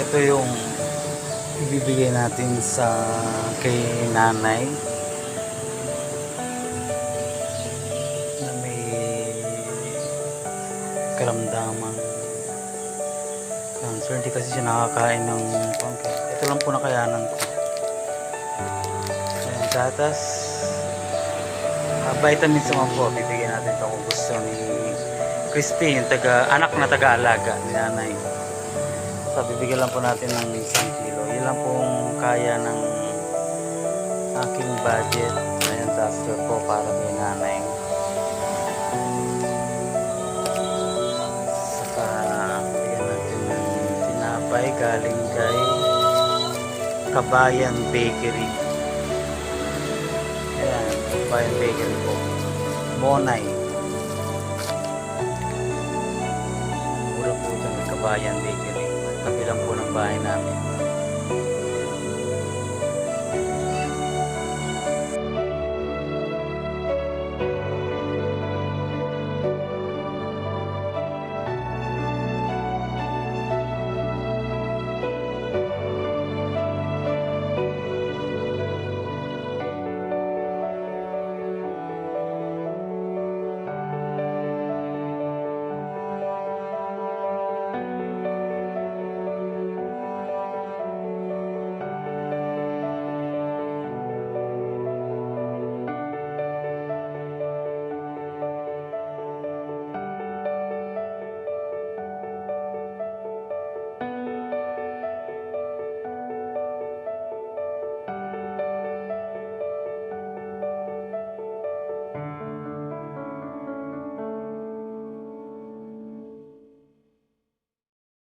Ito yung ibibigay natin sa kay nanay na may karamdamang cancer. Hindi kasi siya nakakain ng pangke. Ito lang po nakayanan ko. Ayan, gatas, vitamins naman po bibigyan natin ito kung gusto ni Christine, yung anak na taga-alaga ni nanay. So bibigyan lang po natin ng 1 kilo. Yun lang pong kaya ng aking budget. Ayan, transfer po para kay nanay. Saka bigyan natin ng tinapay galing kay Kabayan Bakery. Ayan, Kabayan Bakery po, Monay. Mura po ito ng Kabayan Bakery. Tabi lang po ng bahay namin.